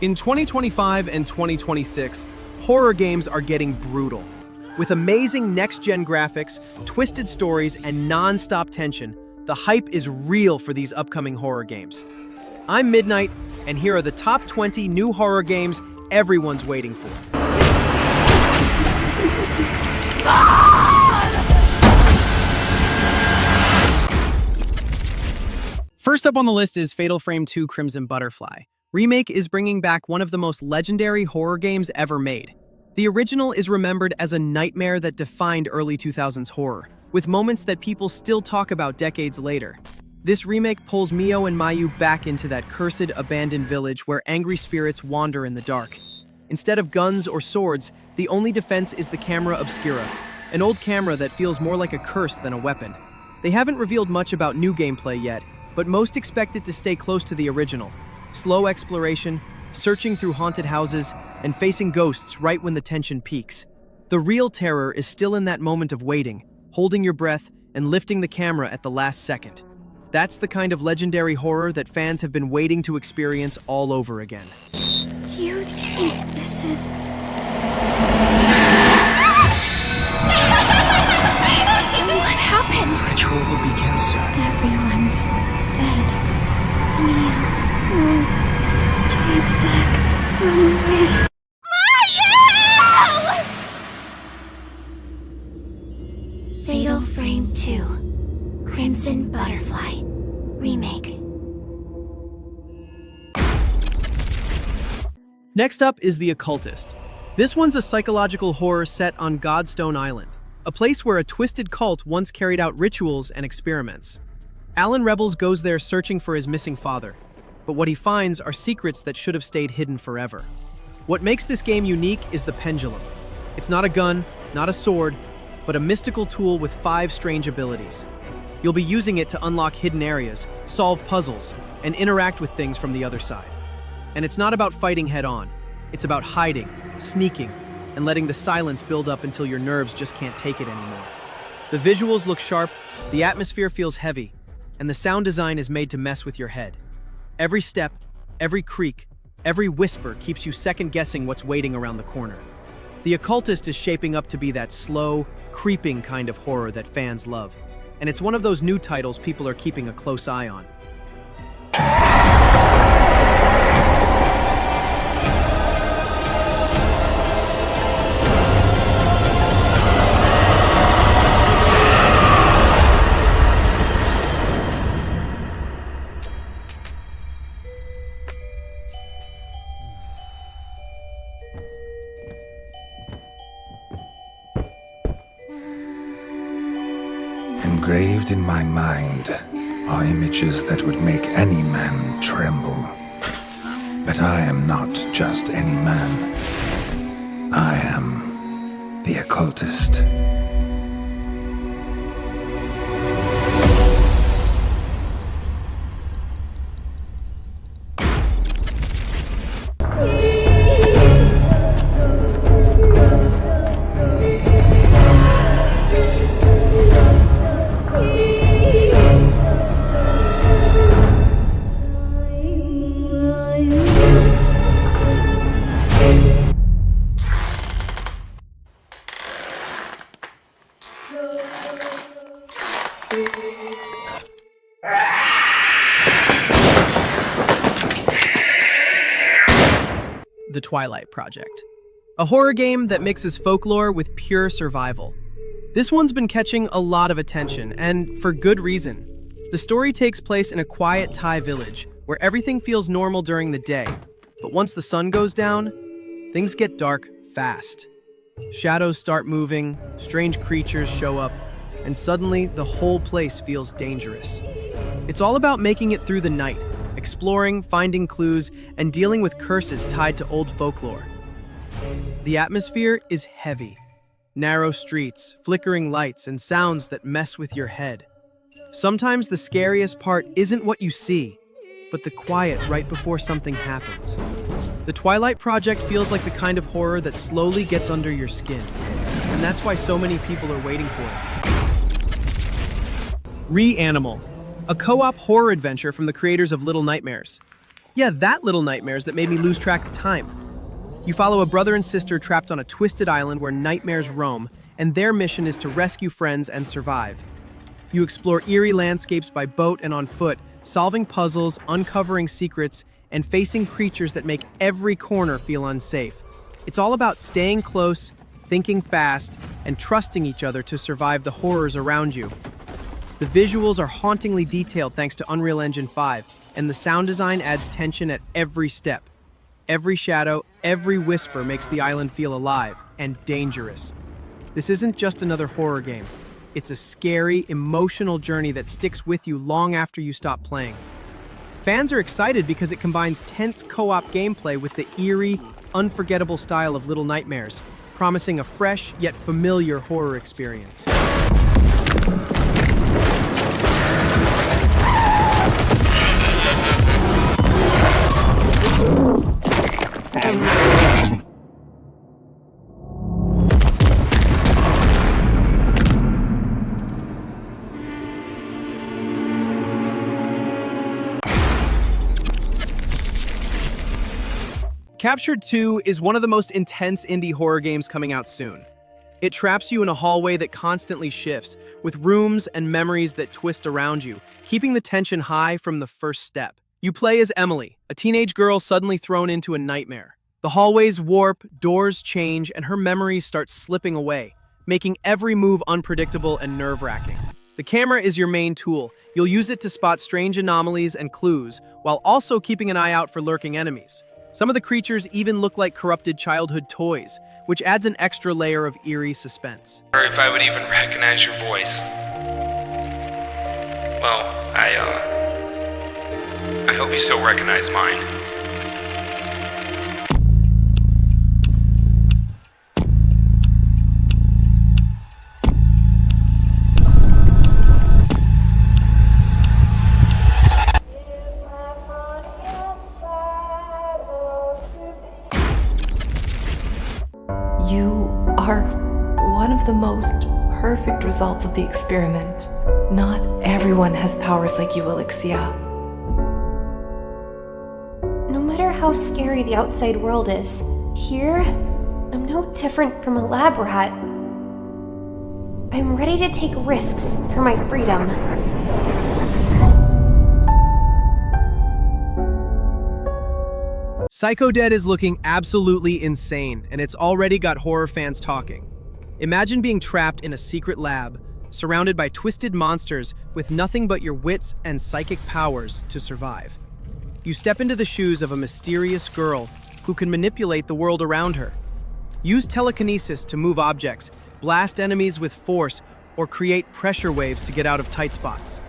In 2025 and 2026, horror games are getting brutal. With amazing next-gen graphics, twisted stories, and non-stop tension, the hype is real for these upcoming horror games. I'm Midnight, and here are the top 20 new horror games everyone's waiting for. First up on the list is Fatal Frame 2: Crimson Butterfly. Remake is bringing back one of the most legendary horror games ever made. The original is remembered as a nightmare that defined early 2000s horror, with moments that people still talk about decades later. This remake pulls Mio and Mayu back into that cursed, abandoned village where angry spirits wander in the dark. Instead of guns or swords, the only defense is the camera obscura, an old camera that feels more like a curse than a weapon. They haven't revealed much about new gameplay yet, but most expect it to stay close to the original. Slow exploration, searching through haunted houses, and facing ghosts right when the tension peaks. The real terror is still in that moment of waiting, holding your breath, and lifting the camera at the last second. That's the kind of legendary horror that fans have been waiting to experience all over again. Do you think this is... What happened? The ritual will begin soon. Everyone's dead. Mia, no, stay back, run away. Mayu! Fatal Frame 2: Crimson Butterfly Remake. Next up is The Occultist. This one's a psychological horror set on Godstone Island, a place where a twisted cult once carried out rituals and experiments. Alan Rebels goes there searching for his missing father, but what he finds are secrets that should have stayed hidden forever. What makes this game unique is the pendulum. It's not a gun, not a sword, but a mystical tool with 5 strange abilities. You'll be using it to unlock hidden areas, solve puzzles, and interact with things from the other side. And it's not about fighting head-on. It's about hiding, sneaking, and letting the silence build up until your nerves just can't take it anymore. The visuals look sharp, the atmosphere feels heavy, and the sound design is made to mess with your head. Every step, every creak, every whisper keeps you second-guessing what's waiting around the corner. The Occultist is shaping up to be that slow, creeping kind of horror that fans love, and it's one of those new titles people are keeping a close eye on. Engraved in my mind are images that would make any man tremble. But I am not just any man. I am the Occultist. The Twilight Project, a horror game that mixes folklore with pure survival. This one's been catching a lot of attention, and for good reason. The story takes place in a quiet Thai village where everything feels normal during the day, but once the sun goes down, things get dark fast. Shadows start moving, strange creatures show up, and suddenly the whole place feels dangerous. It's all about making it through the night, exploring, finding clues, and dealing with curses tied to old folklore. The atmosphere is heavy. Narrow streets, flickering lights, and sounds that mess with your head. Sometimes the scariest part isn't what you see, but the quiet right before something happens. The Twilight Project feels like the kind of horror that slowly gets under your skin, and that's why so many people are waiting for it. Reanimal, a co-op horror adventure from the creators of Little Nightmares. Yeah, that Little Nightmares that made me lose track of time. You follow a brother and sister trapped on a twisted island where nightmares roam, and their mission is to rescue friends and survive. You explore eerie landscapes by boat and on foot, solving puzzles, uncovering secrets, and facing creatures that make every corner feel unsafe. It's all about staying close, thinking fast, and trusting each other to survive the horrors around you. The visuals are hauntingly detailed thanks to Unreal Engine 5, and the sound design adds tension at every step. Every shadow, every whisper makes the island feel alive and dangerous. This isn't just another horror game. It's a scary, emotional journey that sticks with you long after you stop playing. Fans are excited because it combines tense co-op gameplay with the eerie, unforgettable style of Little Nightmares, promising a fresh yet familiar horror experience. Captured 2 is one of the most intense indie horror games coming out soon. It traps you in a hallway that constantly shifts, with rooms and memories that twist around you, keeping the tension high from the first step. You play as Emily, a teenage girl suddenly thrown into a nightmare. The hallways warp, doors change, and her memories start slipping away, making every move unpredictable and nerve-wracking. The camera is your main tool. You'll use it to spot strange anomalies and clues, while also keeping an eye out for lurking enemies. Some of the creatures even look like corrupted childhood toys, which adds an extra layer of eerie suspense. Or if I would even recognize your voice. Well, I hope you still recognize mine. You are one of the most perfect results of the experiment. Not everyone has powers like you, Alexia. No matter how scary the outside world is, here, I'm no different from a lab rat. I'm ready to take risks for my freedom. Psycho Dead is looking absolutely insane, and it's already got horror fans talking. Imagine being trapped in a secret lab, surrounded by twisted monsters with nothing but your wits and psychic powers to survive. You step into the shoes of a mysterious girl who can manipulate the world around her. Use telekinesis to move objects, blast enemies with force, or create pressure waves to get out of tight spots.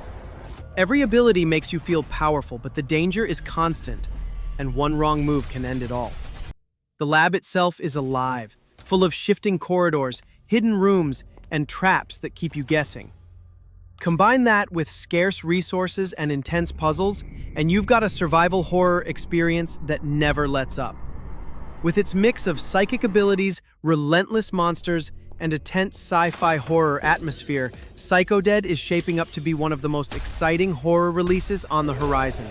Every ability makes you feel powerful, but the danger is constant, and one wrong move can end it all. The lab itself is alive, full of shifting corridors, hidden rooms, and traps that keep you guessing. Combine that with scarce resources and intense puzzles, and you've got a survival horror experience that never lets up. With its mix of psychic abilities, relentless monsters, and a tense sci-fi horror atmosphere, Psycho Dead is shaping up to be one of the most exciting horror releases on the horizon.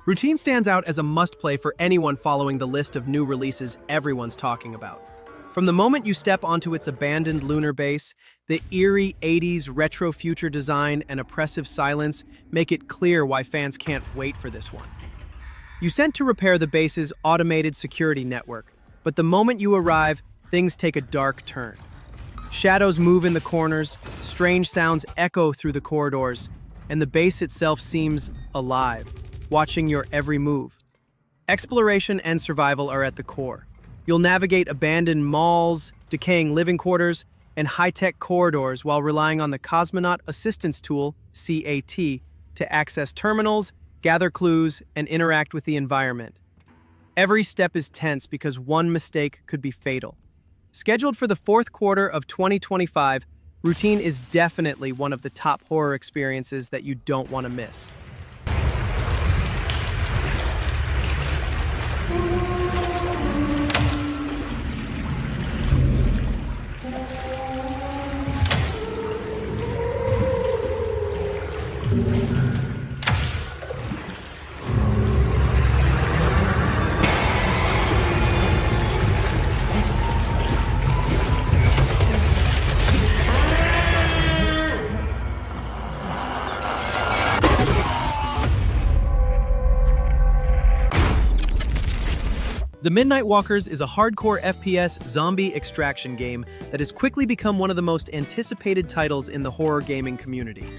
Routine stands out as a must-play for anyone following the list of new releases everyone's talking about. From the moment you step onto its abandoned lunar base, the eerie 80s retro future design and oppressive silence make it clear why fans can't wait for this one. You sent to repair the base's automated security network, but the moment you arrive, things take a dark turn. Shadows move in the corners, strange sounds echo through the corridors, and the base itself seems alive, watching your every move. Exploration and survival are at the core. You'll navigate abandoned malls, decaying living quarters, and high-tech corridors while relying on the Cosmonaut Assistance Tool, CAT, to access terminals, gather clues, and interact with the environment. Every step is tense because one mistake could be fatal. Scheduled for the fourth quarter of 2025, Routine is definitely one of the top horror experiences that you don't want to miss. The Midnight Walkers is a hardcore FPS zombie extraction game that has quickly become one of the most anticipated titles in the horror gaming community.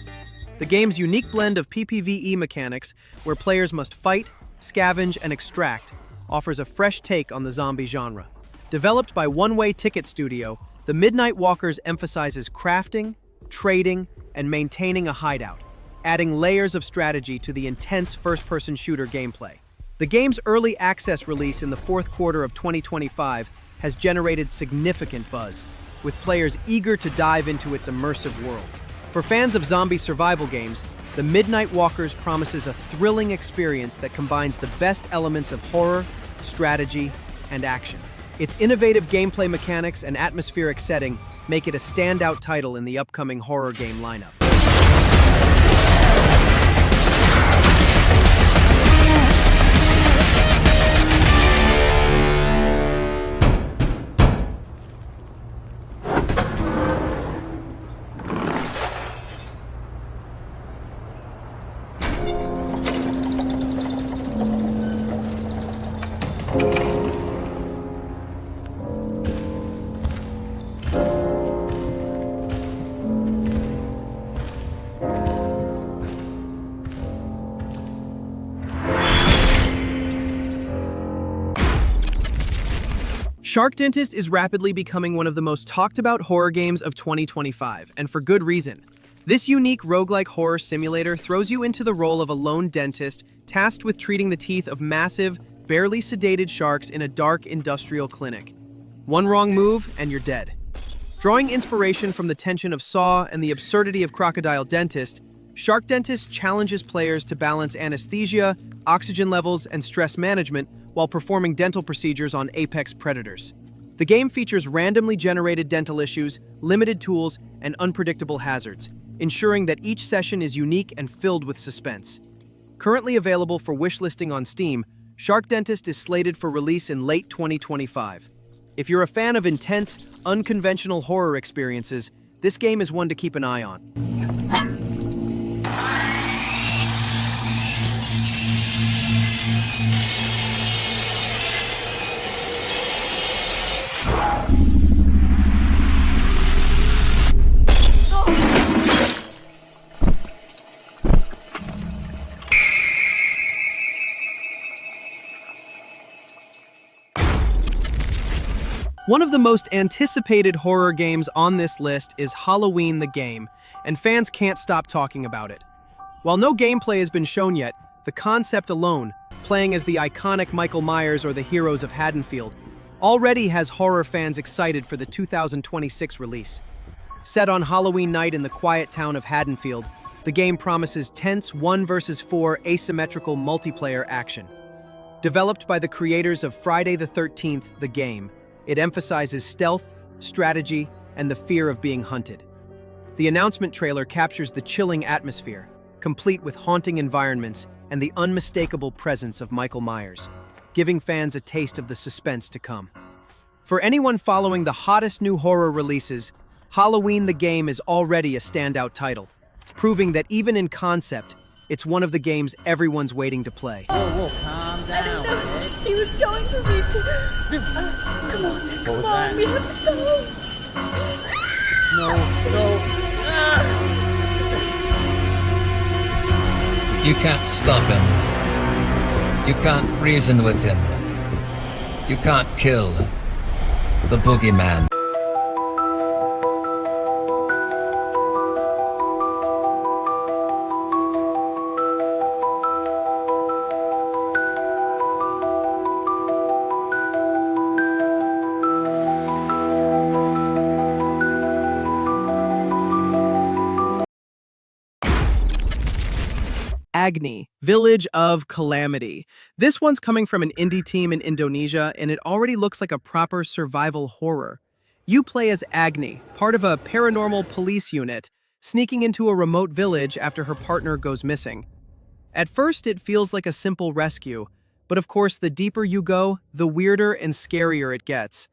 The game's unique blend of PPVE mechanics, where players must fight, scavenge, and extract, offers a fresh take on the zombie genre. Developed by One Way Ticket Studio, the Midnight Walkers emphasizes crafting, trading, and maintaining a hideout, adding layers of strategy to the intense first-person shooter gameplay. The game's early access release in the fourth quarter of 2025 has generated significant buzz, with players eager to dive into its immersive world. For fans of zombie survival games, the Midnight Walkers promises a thrilling experience that combines the best elements of horror, strategy, and action. Its innovative gameplay mechanics and atmospheric setting make it a standout title in the upcoming horror game lineup. Shark Dentist is rapidly becoming one of the most talked about horror games of 2025, and for good reason. This unique roguelike horror simulator throws you into the role of a lone dentist tasked with treating the teeth of massive, barely sedated sharks in a dark industrial clinic. One wrong move and you're dead. Drawing inspiration from the tension of Saw and the absurdity of Crocodile Dentist, Shark Dentist challenges players to balance anesthesia, oxygen levels, and stress management while performing dental procedures on apex predators. The game features randomly generated dental issues, limited tools, and unpredictable hazards, ensuring that each session is unique and filled with suspense. Currently available for wishlisting on Steam, Shark Dentist is slated for release in late 2025. If you're a fan of intense, unconventional horror experiences, this game is one to keep an eye on. One of the most anticipated horror games on this list is Halloween the game, and fans can't stop talking about it. While no gameplay has been shown yet, the concept alone, playing as the iconic Michael Myers or the heroes of Haddonfield, already has horror fans excited for the 2026 release. Set on Halloween night in the quiet town of Haddonfield, the game promises tense 1 versus 4 asymmetrical multiplayer action. Developed by the creators of Friday the 13th, the game, it emphasizes stealth, strategy, and the fear of being hunted. The announcement trailer captures the chilling atmosphere, complete with haunting environments and the unmistakable presence of Michael Myers, giving fans a taste of the suspense to come. For anyone following the hottest new horror releases, Halloween the game is already a standout title, proving that even in concept, it's one of the games everyone's waiting to play. Whoa, calm down. He was going for me to... come on, we have to go. No. You can't stop him. You can't reason with him. You can't kill the boogeyman. Agni, Village of Calamity. This one's coming from an indie team in Indonesia, and it already looks like a proper survival horror. You play as Agni, part of a paranormal police unit, sneaking into a remote village after her partner goes missing. At first, it feels like a simple rescue, but of course, the deeper you go, the weirder and scarier it gets.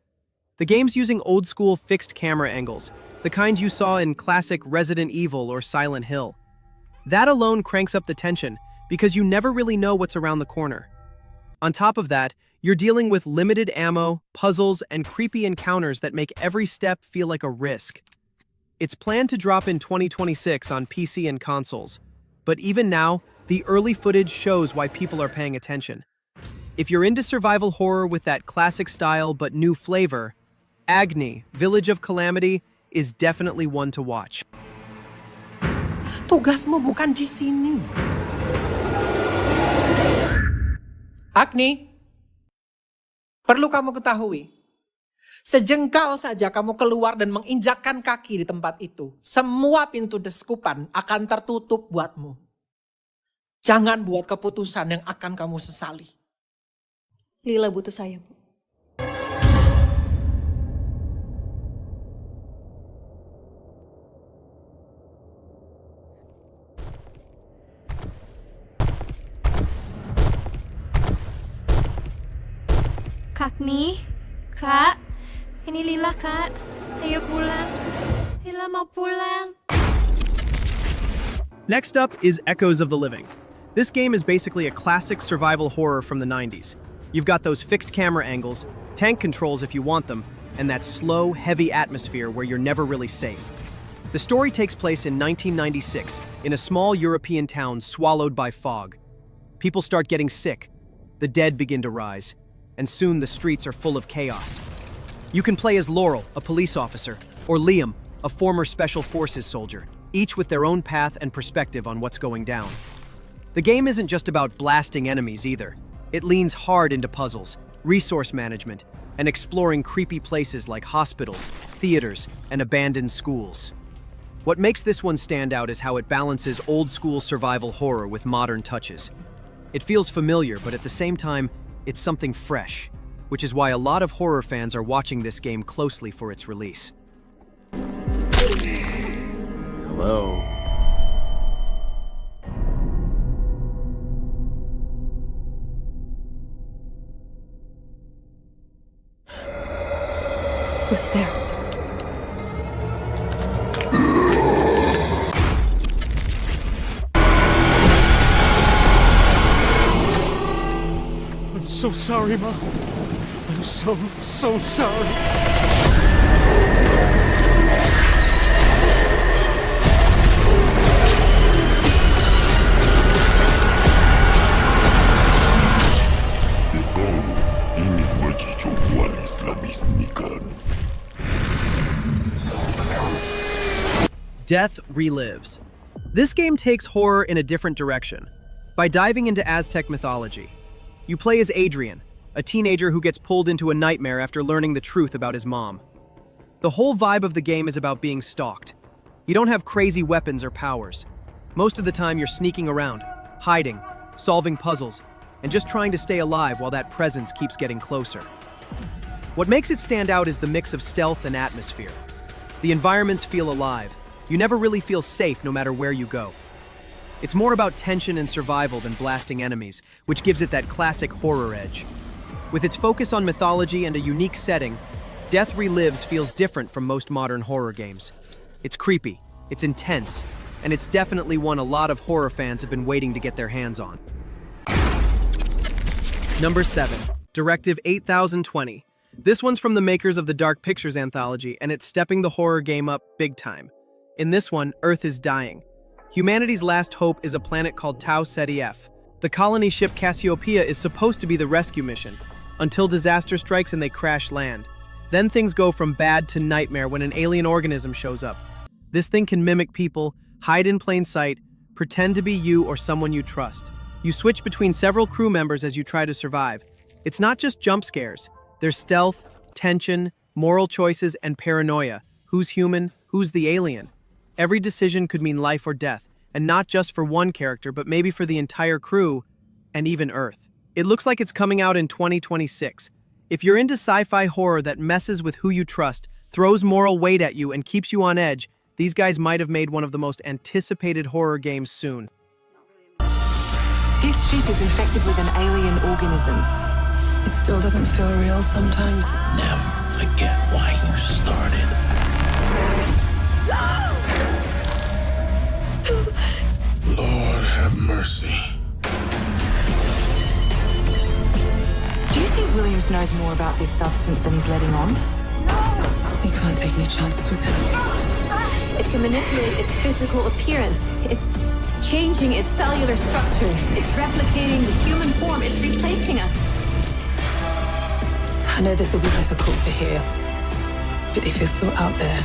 The game's using old-school fixed camera angles, the kind you saw in classic Resident Evil or Silent Hill. That alone cranks up the tension, because you never really know what's around the corner. On top of that, You're dealing with limited ammo, puzzles, and creepy encounters that make every step feel like a risk. It's planned to drop in 2026 on PC and consoles, but even now, the early footage shows why people are paying attention. If you're into survival horror with that classic style but new flavor, Agni, Village of Calamity, is definitely one to watch. Tugasmu bukan di sini. Agni, perlu kamu ketahui, sejengkal saja kamu keluar dan menginjakkan kaki di tempat itu, semua pintu deskupan akan tertutup buatmu. Jangan buat keputusan yang akan kamu sesali. Lila butuh saya, Bu. Agni, Kak, ini Lila, Kak. Ayo pulang. Lila mau pulang. Next up is Echoes of the Living. This game is basically a classic survival horror from the 90s. You've got those fixed camera angles, tank controls if you want them, and that slow, heavy atmosphere where you're never really safe. The story takes place in 1996 in a small European town swallowed by fog. People start getting sick, the dead begin to rise, and soon the streets are full of chaos. You can play as Laurel, a police officer, or Liam, a former Special Forces soldier, each with their own path and perspective on what's going down. The game isn't just about blasting enemies either. It leans hard into puzzles, resource management, and exploring creepy places like hospitals, theaters, and abandoned schools. What makes this one stand out is how it balances old-school survival horror with modern touches. It feels familiar, but at the same time, it's something fresh, which is why a lot of horror fans are watching this game closely for its release. Hello. Who's there? I'm so sorry, Mom. I'm so sorry. Death Relives. This game takes horror in a different direction. By diving into Aztec mythology, you play as Adrian, a teenager who gets pulled into a nightmare after learning the truth about his mom. The whole vibe of the game is about being stalked. You don't have crazy weapons or powers. Most of the time you're sneaking around, hiding, solving puzzles, and just trying to stay alive while that presence keeps getting closer. What makes it stand out is the mix of stealth and atmosphere. The environments feel alive. You never really feel safe no matter where you go. It's more about tension and survival than blasting enemies, which gives it that classic horror edge. With its focus on mythology and a unique setting, Death Relives feels different from most modern horror games. It's creepy, it's intense, and it's definitely one a lot of horror fans have been waiting to get their hands on. Number 7, Directive 8020. This one's from the makers of the Dark Pictures anthology, and it's stepping the horror game up big time. In this one, Earth is dying. Humanity's last hope is a planet called Tau Ceti F. The colony ship Cassiopeia is supposed to be the rescue mission, until disaster strikes and they crash land. Then things go from bad to nightmare when an alien organism shows up. This thing can mimic people, hide in plain sight, pretend to be you or someone you trust. You switch between several crew members as you try to survive. It's not just jump scares. There's stealth, tension, moral choices, and paranoia. Who's human? Who's the alien? Every decision could mean life or death, and not just for one character, but maybe for the entire crew, and even Earth. It looks like it's coming out in 2026. If you're into sci-fi horror that messes with who you trust, throws moral weight at you, and keeps you on edge, these guys might have made one of the most anticipated horror games soon. This ship is infected with an alien organism. It still doesn't feel real sometimes. Never forget why you started. Lord have mercy. Do you think Williams knows more about this substance than he's letting on. You can't take any chances with him. It can manipulate its physical appearance. It's changing its cellular structure. It's replicating the human form. It's replacing us. I know this will be difficult to hear, but if you're still out there,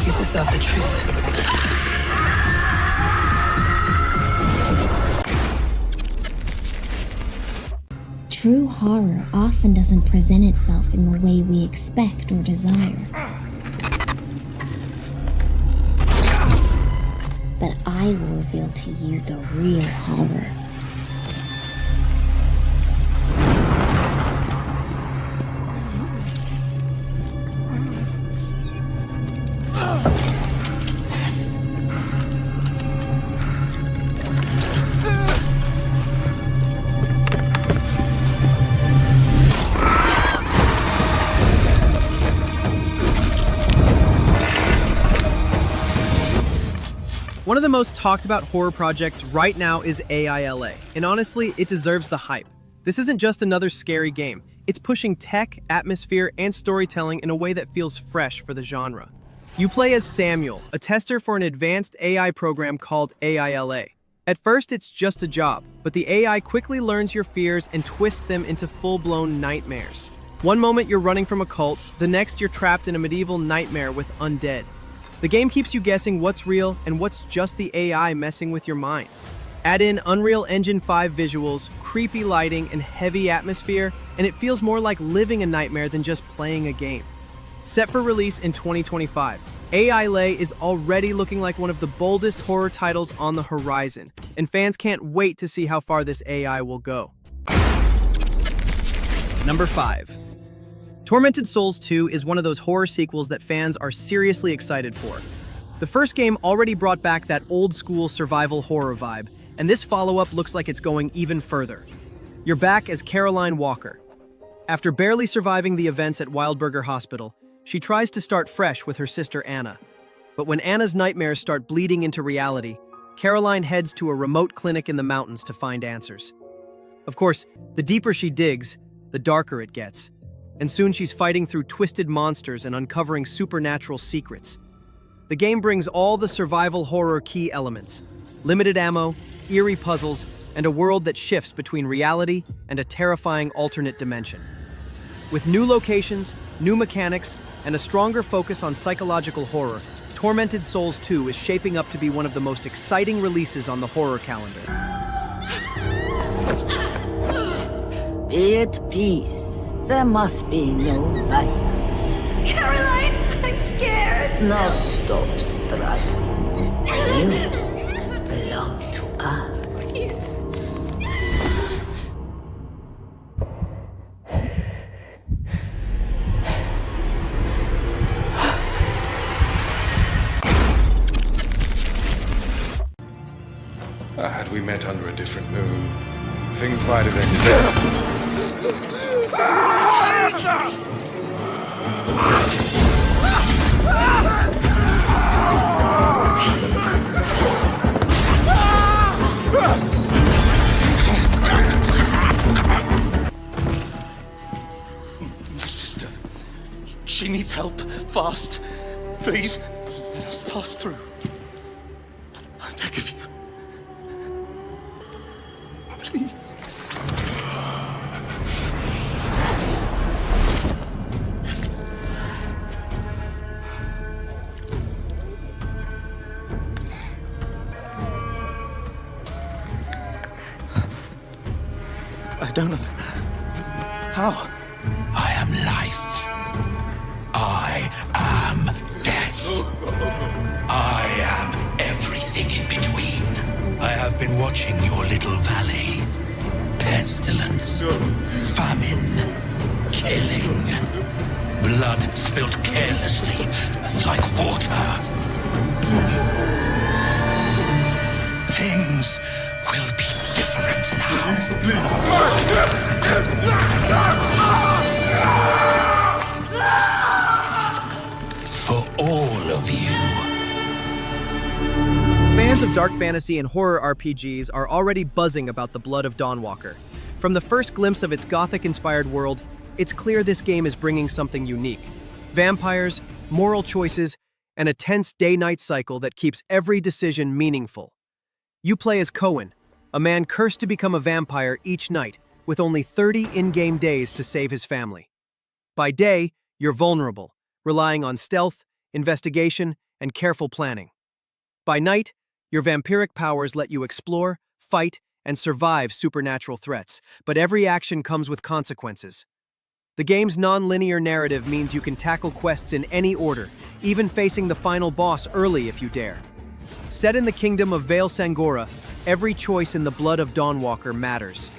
you deserve the truth. True horror often doesn't present itself in the way we expect or desire. But I will reveal to you the real horror. One of the most talked about horror projects right now is A.I.L.A, and honestly, it deserves the hype. This isn't just another scary game. It's pushing tech, atmosphere, and storytelling in a way that feels fresh for the genre. You play as Samuel, a tester for an advanced AI program called A.I.L.A. At first, it's just a job, but the AI quickly learns your fears and twists them into full-blown nightmares. One moment you're running from a cult, the next you're trapped in a medieval nightmare with undead. The game keeps you guessing what's real and what's just the AI messing with your mind. Add in Unreal Engine 5 visuals, creepy lighting, and heavy atmosphere, and it feels more like living a nightmare than just playing a game. Set for release in 2025, A.I.L.A is already looking like one of the boldest horror titles on the horizon, and fans can't wait to see how far this AI will go. Number 5. Tormented Souls 2 is one of those horror sequels that fans are seriously excited for. The first game already brought back that old-school survival horror vibe, and this follow-up looks like it's going even further. You're back as Caroline Walker. After barely surviving the events at Wildberger Hospital, she tries to start fresh with her sister Anna. But when Anna's nightmares start bleeding into reality, Caroline heads to a remote clinic in the mountains to find answers. Of course, the deeper she digs, the darker it gets. And soon she's fighting through twisted monsters and uncovering supernatural secrets. The game brings all the survival horror key elements: limited ammo, eerie puzzles, and a world that shifts between reality and a terrifying alternate dimension. With new locations, new mechanics, and a stronger focus on psychological horror, Tormented Souls 2 is shaping up to be one of the most exciting releases on the horror calendar. Be at peace. There must be no violence. Caroline, I'm scared. Now stop struggling. You belong to us. Please. Had we met under a different moon, things might have ended there. My sister. She needs help. Fast. Please, let us pass through. I beg of you. Please. I don't know. How? I am life. I am death. I am everything in between. I have been watching your little valley. Pestilence, famine, killing, blood spilt carelessly like water. Things will be different now. For all of you. Fans of dark fantasy and horror RPGs are already buzzing about the Blood of Dawnwalker. From the first glimpse of its gothic-inspired world, it's clear this game is bringing something unique. Vampires, moral choices, and a tense day-night cycle that keeps every decision meaningful. You play as Cohen, a man cursed to become a vampire each night, with only 30 in-game days to save his family. By day, you're vulnerable, relying on stealth, investigation, and careful planning. By night, your vampiric powers let you explore, fight, and survive supernatural threats, but every action comes with consequences. The game's non-linear narrative means you can tackle quests in any order, even facing the final boss early if you dare. Set in the kingdom of Vale Sangora, every choice in the Blood of Dawnwalker matters.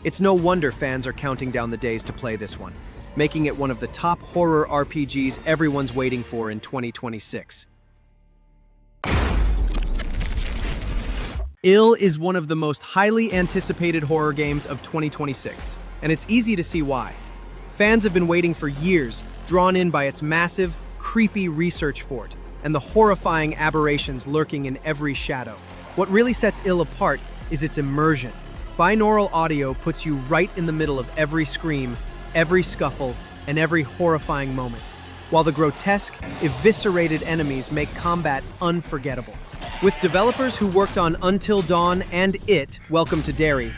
It's no wonder fans are counting down the days to play this one, making it one of the top horror RPGs everyone's waiting for in 2026. A.I.L.A is one of the most highly anticipated horror games of 2026, and it's easy to see why. Fans have been waiting for years, drawn in by its massive, creepy research fort and the horrifying aberrations lurking in every shadow. What really sets A.I.L.A apart is its immersion. Binaural audio puts you right in the middle of every scream, every scuffle, and every horrifying moment, while the grotesque, eviscerated enemies make combat unforgettable. With developers who worked on Until Dawn and Welcome to Derry,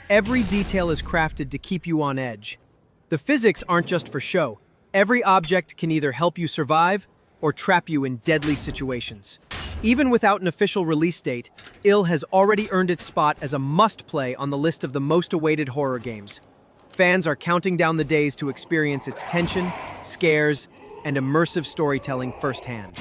every detail is crafted to keep you on edge. The physics aren't just for show. Every object can either help you survive or trap you in deadly situations. Even without an official release date, A.I.L.A has already earned its spot as a must-play on the list of the most awaited horror games. Fans are counting down the days to experience its tension, scares, and immersive storytelling firsthand.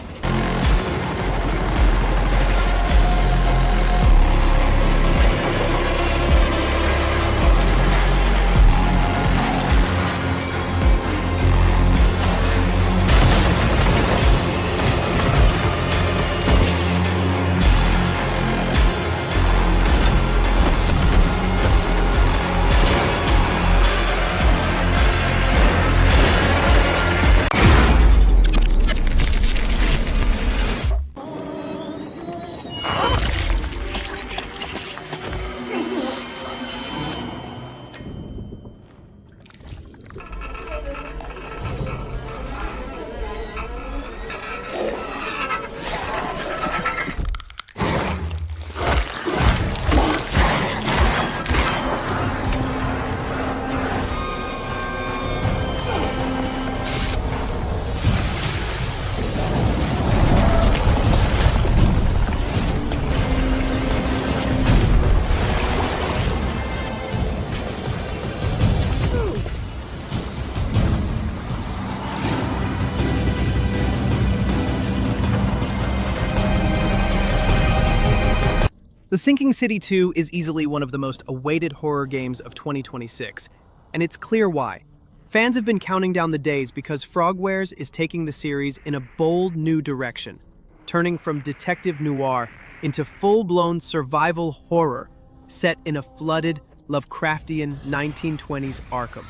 The Sinking City 2 is easily one of the most awaited horror games of 2026, and it's clear why. Fans have been counting down the days because Frogwares is taking the series in a bold new direction, turning from detective noir into full-blown survival horror set in a flooded, Lovecraftian 1920s Arkham.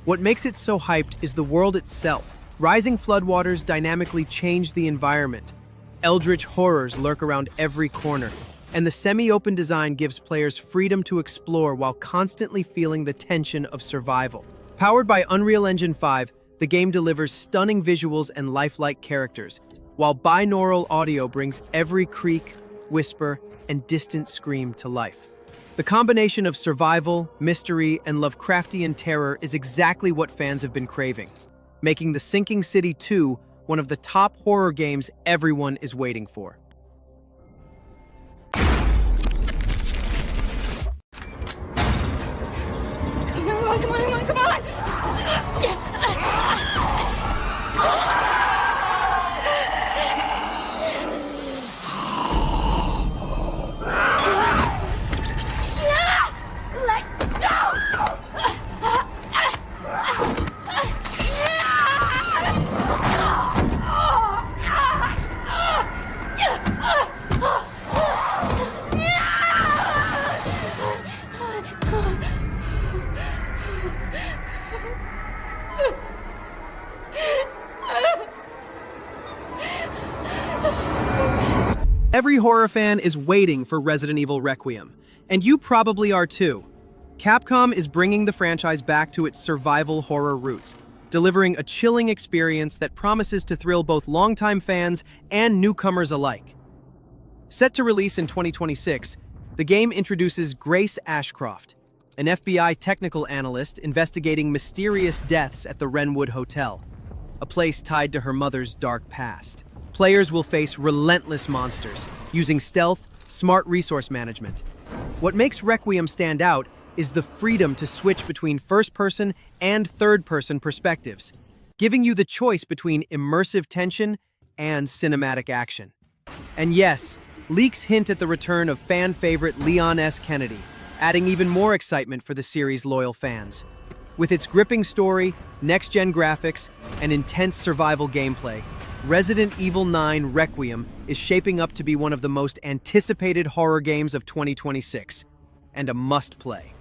What makes it so hyped is the world itself. Rising floodwaters dynamically change the environment. Eldritch horrors lurk around every corner, and the semi-open design gives players freedom to explore while constantly feeling the tension of survival. Powered by Unreal Engine 5, the game delivers stunning visuals and lifelike characters, while binaural audio brings every creak, whisper, and distant scream to life. The combination of survival, mystery, and Lovecraftian terror is exactly what fans have been craving, making The Sinking City 2 one of the top horror games everyone is waiting for. Come on! Let go! Every horror fan is waiting for Resident Evil Requiem, and you probably are too. Capcom is bringing the franchise back to its survival horror roots, delivering a chilling experience that promises to thrill both longtime fans and newcomers alike. Set to release in 2026, the game introduces Grace Ashcroft, an FBI technical analyst investigating mysterious deaths at the Wrenwood Hotel, a place tied to her mother's dark past. Players will face relentless monsters, using stealth, smart resource management. What makes Requiem stand out is the freedom to switch between first-person and third-person perspectives, giving you the choice between immersive tension and cinematic action. And yes, leaks hint at the return of fan favorite Leon S. Kennedy, adding even more excitement for the series' loyal fans. With its gripping story, next-gen graphics, and intense survival gameplay, Resident Evil 9 Requiem is shaping up to be one of the most anticipated horror games of 2026, and a must-play.